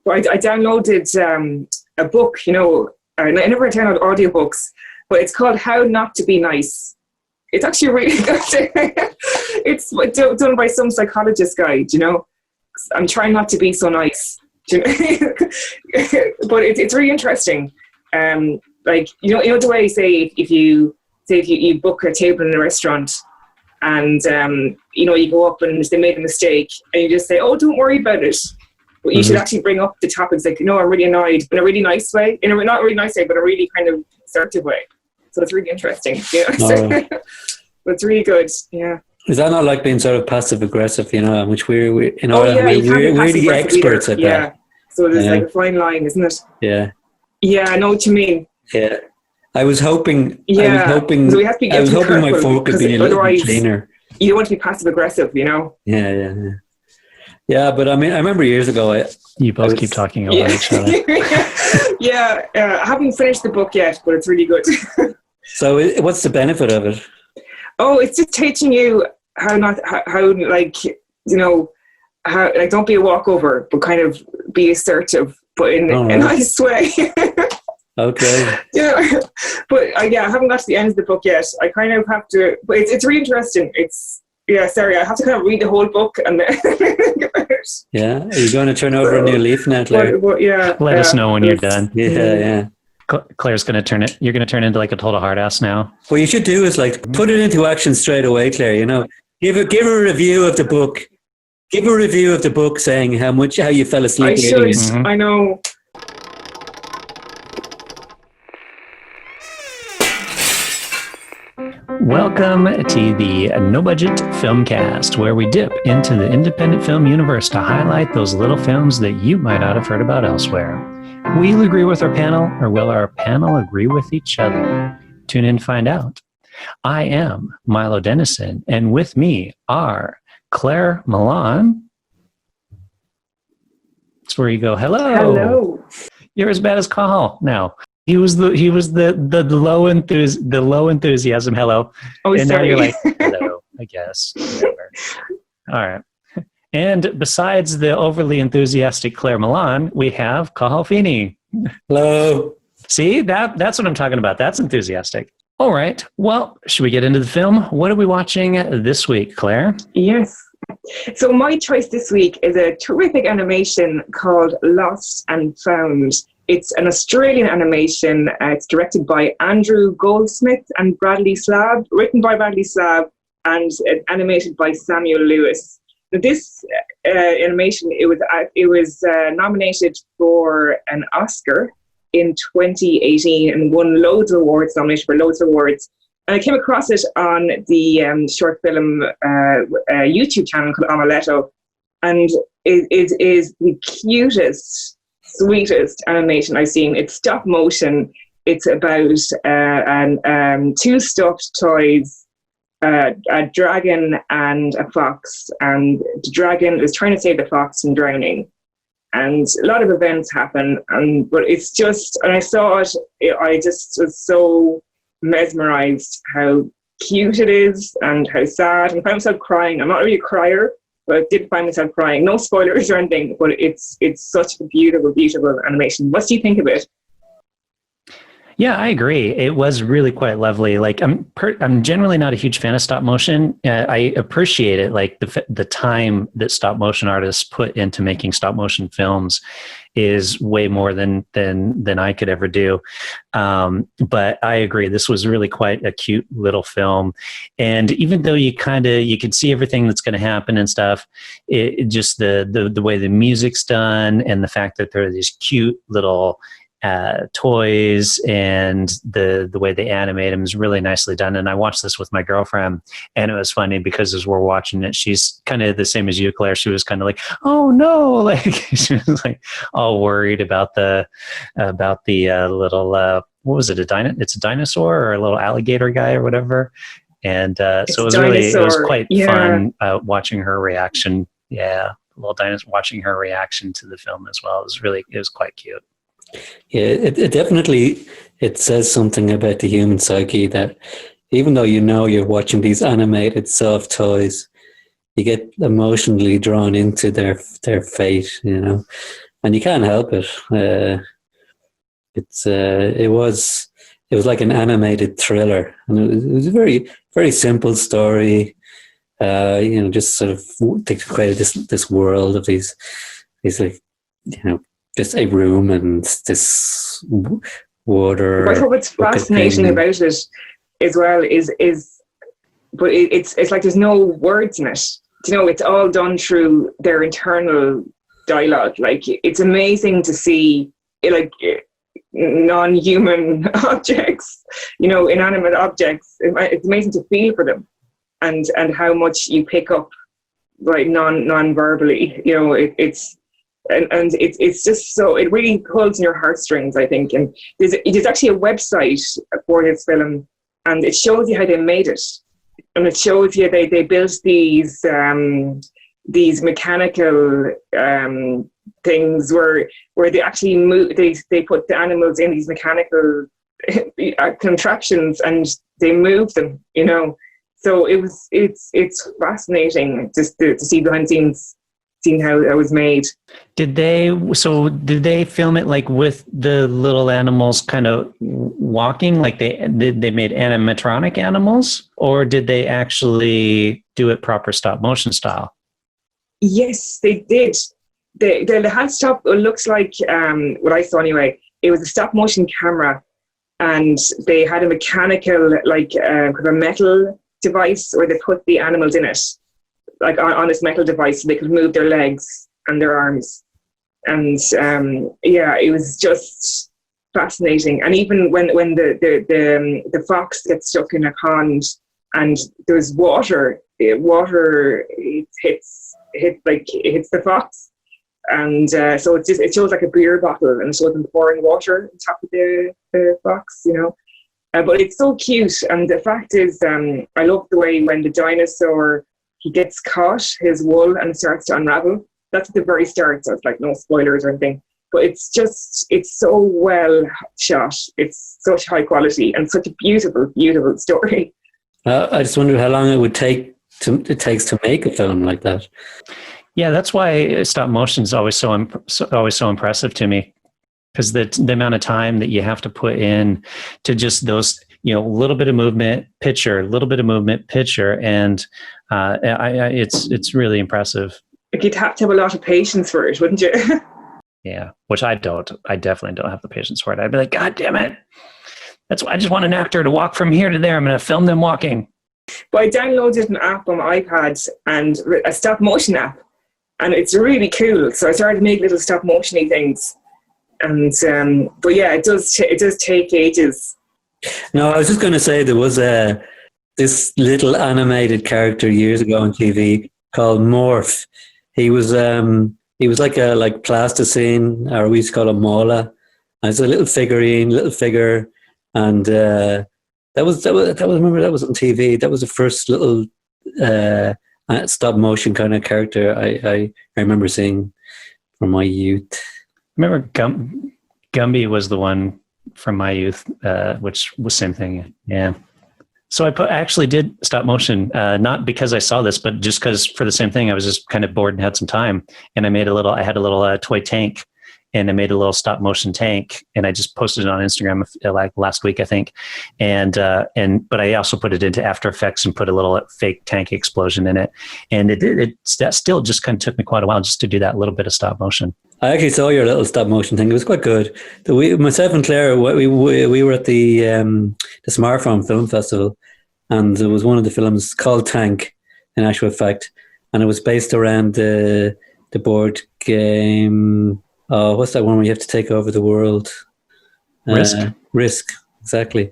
But I downloaded a book, I never download audiobooks, but it's called How Not to Be Nice. It's actually really good. It's done by some psychologist guy, I'm trying not to be so nice. But it's really interesting. Like, the way, say if you book a table in a restaurant and, you go up and they made a mistake and you just say, oh, don't worry about it. But you should actually bring up the topics like, I'm really annoyed, in a really nice way, not a really nice way, but a really kind of assertive way. So it's really interesting. But it's really good. Yeah. Is that not like being sort of passive aggressive, which we're we're the experts at that. Yeah. So there's like a fine line, isn't it? Yeah. Yeah, I know what you mean. Yeah. I was hoping so we have to be my fork could be a little bit cleaner. You don't want to be passive aggressive, Yeah. Yeah, but I mean, I remember years ago. You both keep talking over each other. I haven't finished the book yet, but it's really good. So, what's the benefit of it? Oh, it's just teaching you how don't be a walkover, but kind of be assertive, but in a nice way. Okay. Yeah, but I haven't got to the end of the book yet. I kind of have to, but it's really interesting. I have to kind of read the whole book and then Yeah, are you going to turn over a new leaf now, Claire? Let us know when you're done. Yeah. Claire's going to turn it. You're going to turn into like a total hard ass now. What you should do is like put it into action straight away, Claire. Give a review of the book. Give a review of the book saying how you fell asleep. I should. Mm-hmm. I know. Welcome to the No Budget Filmcast, where we dip into the independent film universe to highlight those little films that you might not have heard about elsewhere. Will you agree with our panel, or will our panel agree with each other? Tune in to find out. I am Milo Dennison, and with me are Claire Milan. That's where you go, hello. Hello. You're as bad as Cahill now. He was the low enthusiasm hello. Oh, and sorry. Now you're like, hello, I guess. Whatever. All right. And besides the overly enthusiastic Claire Milan, we have Cahill Feeney. Hello. See, that's what I'm talking about. That's enthusiastic. All right. Well, should we get into the film? What are we watching this week, Claire? Yes. So my choice this week is a terrific animation called Lost and Found. It's an Australian animation. It's directed by Andrew Goldsmith and Bradley Slabe, written by Bradley Slabe, and animated by Samuel Lewis. This animation, it was nominated for an Oscar in 2018 and won loads of awards, nominated for loads of awards. And I came across it on the short film YouTube channel called Amaletto, and it is the cutest, sweetest animation I've seen. It's stop motion. It's about two stuffed toys, a dragon and a fox, and the dragon is trying to save the fox from drowning. And a lot of events happen, but it's just, and I saw it, I just was so mesmerized how cute it is and how sad. And I found myself crying. I'm not really a crier, but I did find myself crying. No spoilers or anything, but it's such a beautiful, beautiful animation. What do you think of it? Yeah, I agree. It was really quite lovely. Like I'm generally not a huge fan of stop motion. I appreciate it, like the time that stop motion artists put into making stop motion films is way more than I could ever do. But I agree, this was really quite a cute little film. And even though you could see everything that's going to happen and stuff, it just the way the music's done and the fact that there are these cute little toys and the way they animate them is really nicely done. And I watched this with my girlfriend, and it was funny because as we're watching it, she's kind of the same as you, Claire. She was kind of like, "Oh no!" Like she was like all worried about the little what was it? It's a dinosaur or a little alligator guy or whatever. And so it was quite fun watching her reaction. Yeah, little dinosaur, watching her reaction to the film as well. It was quite cute. Yeah, it definitely, it says something about the human psyche that even though you're watching these animated soft toys, you get emotionally drawn into their fate, and you can't help it. It was like an animated thriller, and it was a very, very simple story. Just sort of they created this world of these like, just a room and this water. I thought what's fascinating about it as well is but it's like there's no words in it. It's all done through their internal dialogue. Like, it's amazing to see like non-human objects, inanimate objects. It's amazing to feel for them, and how much you pick up, like, non-verbally. It's just so, it really pulls in your heartstrings, I think. And there's actually a website for this film, and it shows you how they made it, and it shows you they built these mechanical things where they actually move. They put the animals in these mechanical contraptions, and they move them. So it's fascinating just to see behind the scenes, seeing how it was made. Did they film it like with the little animals kind of walking, like they made animatronic animals, or did they actually do it proper stop motion style? Yes, they did. The hand stop looks like, what I saw anyway, it was a stop motion camera, and they had a mechanical, like a metal device where they put the animals in it, like on this metal device, so they could move their legs and their arms. And it was just fascinating. And even when the fox gets stuck in a pond and there's water, it hits the fox, and so it shows like a beer bottle, and it shows them pouring water on top of the fox, but it's so cute. And the fact is, I love the way when the dinosaur, he gets caught, his wool, and starts to unravel. That's at the very start, so it's like no spoilers or anything, but it's so well shot. It's such high quality and such a beautiful, beautiful story. I just wonder how long it takes to make a film like that. Yeah, that's why stop motion is always so impressive to me, because the amount of time that you have to put in to just those, little bit of movement, picture, little bit of movement, picture, and it's really impressive. Like, you'd have to have a lot of patience for it, wouldn't you? Yeah, which I don't. I definitely don't have the patience for it. I'd be like, God damn it! That's why I just want an actor to walk from here to there. I'm going to film them walking. But I downloaded an app on my iPad, and a stop motion app, and it's really cool. So I started to make little stop motion-y things, and but yeah, it does take ages. No, I was just going to say, there was this little animated character years ago on TV called Morph. He was like plasticine, or we used to call him Mola. And it's a little figure, and that was remember, that was on TV. That was the first little stop motion kind of character I remember seeing from my youth. I remember Gumby was the one from my youth, which was same thing. Yeah. So I actually did stop motion, not because I saw this, but just because for the same thing. I was just kind of bored and had some time, and I had a little toy tank, and I made a little stop motion tank, and I just posted it on Instagram like last week, I think. But I also put it into After Effects and put a little fake tank explosion in it. And that still just kind of took me quite a while just to do that little bit of stop motion. I actually saw your little stop motion thing. It was quite good. Myself and Claire, we were at the Smartphone Film Festival, and there was one of the films called Tank, in actual fact, and it was based around the board game. Oh, what's that one where you have to take over the world? Risk, exactly.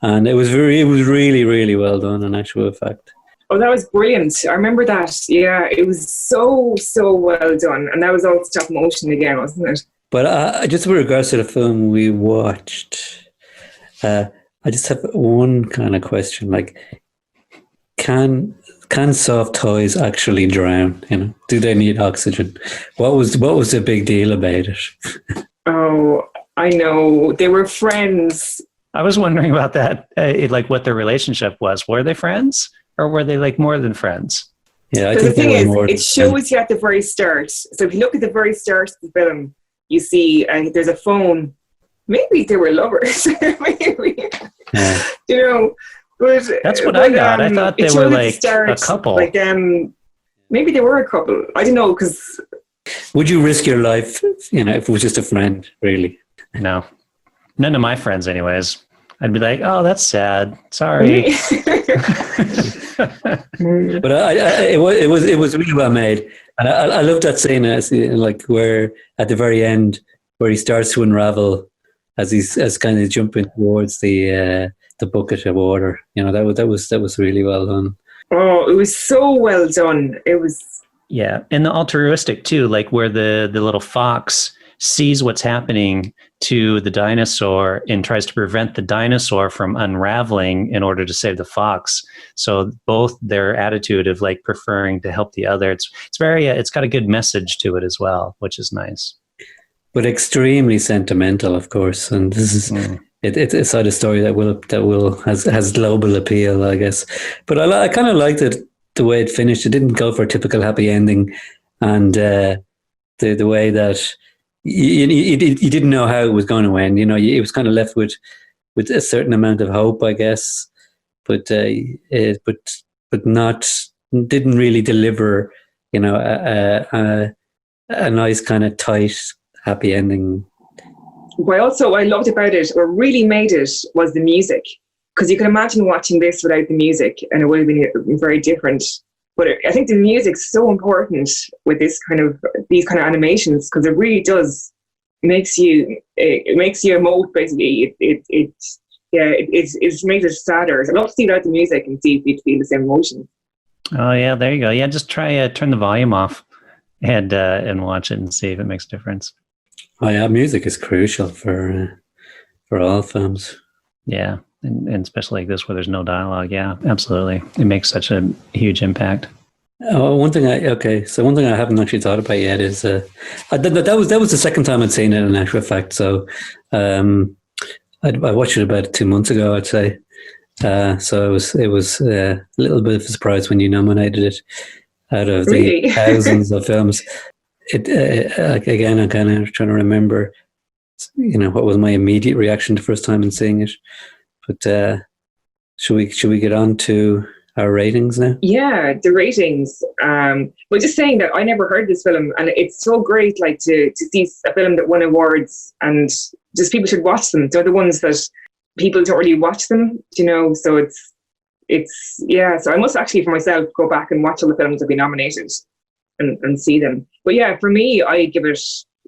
And it was really, really well done, in actual fact. Oh, that was brilliant. I remember that. Yeah, it was so well done. And that was all stop motion again, wasn't it? But just with regards to the film we watched, I just have one kind of question. Like, can soft toys actually drown? Do they need oxygen? What was the big deal about it? Oh, I know. They were friends. I was wondering about that, like what their relationship was. Were they friends? Or were they like more than friends? Yeah, I think the thing is, it shows you at the very start. So if you look at the very start of the film, you see, and there's a phone. Maybe they were lovers. Maybe. Yeah. You know, but That's what I got. I thought they were like a couple. Like, maybe they were a couple. I don't know, because. Would you risk your life, you know, if it was just a friend, really? No. None of my friends, anyways. I'd be like, oh, that's sad. Sorry. But it was really well made, and I love that scene, like where at the very end where he starts to unravel as kind of jumping towards the bucket of water. You know, that was really well done. Oh, it was so well done. It was. Yeah, and the altruistic too, like where the little fox sees what's happening to the dinosaur and tries to prevent the dinosaur from unraveling in order to save the fox. So both their attitude of like preferring to help the other, it's very it's got a good message to it as well, which is nice. But extremely sentimental, of course, and this is it's a side of story that has global appeal, I guess. But I kind of liked it the way it finished. It didn't go for a typical happy ending, and the way that. You didn't know how it was going to end. You know, it was kind of left with a certain amount of hope, I guess, but not didn't really deliver. You know, a nice kind of tight, happy ending. What I loved about it, or really made it, was the music, because you can imagine watching this without the music, and it would have been very different. But I think the music's so important with these kind of animations, because it really does makes you emote. Basically, it makes it sadder. So I'd love to see without the music and see if you feel the same emotion. Oh yeah, there you go. Yeah, just try turn the volume off and watch it and see if it makes a difference. Oh yeah, music is crucial for all films. Yeah. And especially like this where there's no dialogue. Yeah, absolutely. It makes such a huge impact. Oh, one thing I haven't actually thought about yet is that was the second time I'd seen it, in actual fact. So I watched it about 2 months ago, I'd say. So it was a little bit of a surprise when you nominated it out of the thousands of films. Again, I'm kind of trying to remember, you know, what was my immediate reaction the first time in seeing it. But should we get on to our ratings now? Yeah, the ratings. Well, just saying that I never heard this film, and it's so great, like to see a film that won awards, and just people should watch them. They're the ones that people don't really watch them, you know. So it's yeah. So I must actually, for myself, go back and watch all the films that have been nominated and see them. But yeah, for me, I give it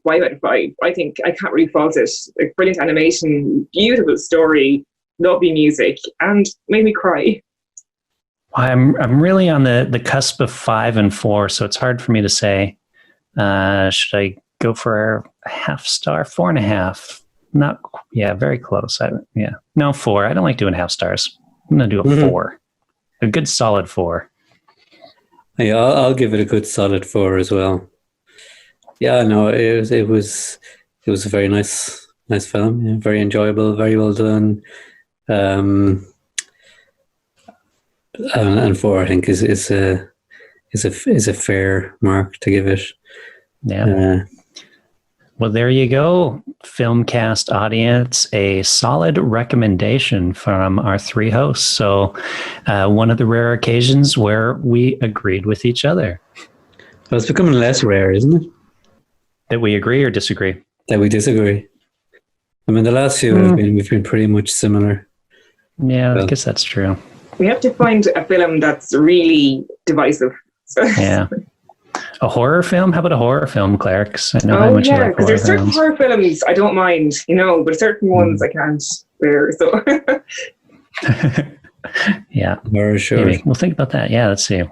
5 out of 5. I think I can't really fault it. Like, brilliant animation, beautiful story. Lovely music, and made me cry. I'm really on the cusp of 5 and 4, so it's hard for me to say. Should I go for a half star? 4.5. Not, yeah, very close. 4. I don't like doing half stars. I'm gonna do a 4. A good solid 4. Yeah, I'll give it a good solid 4 as well. Yeah, no, it was a very nice film. Yeah, very enjoyable, very well done. And 4, I think, is a fair mark to give it. Yeah. Well, there you go, Filmcast audience. A solid recommendation from our 3 hosts. So, one of the rare occasions where we agreed with each other. Well, it's becoming less rare, isn't it? That we agree or disagree? That we disagree. I mean, the last few we've been pretty much similar. Yeah, I guess that's true. We have to find a film that's really divisive. Yeah. A horror film? How about a horror film, Claire? I know how much you like because there's certain horror films I don't mind, you know, but certain ones I can't bear. So. Yeah. For sure. Maybe. We'll think about that. Yeah, let's see.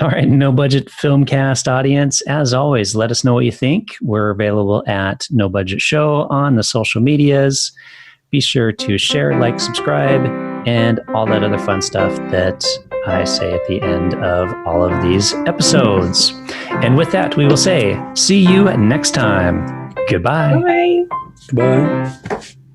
All right, No Budget Filmcast audience, as always, let us know what you think. We're available at No Budget Show on the social medias. Be sure to share, like, subscribe, and all that other fun stuff that I say at the end of all of these episodes. And with that, we will say, see you next time. Goodbye. Bye. Goodbye.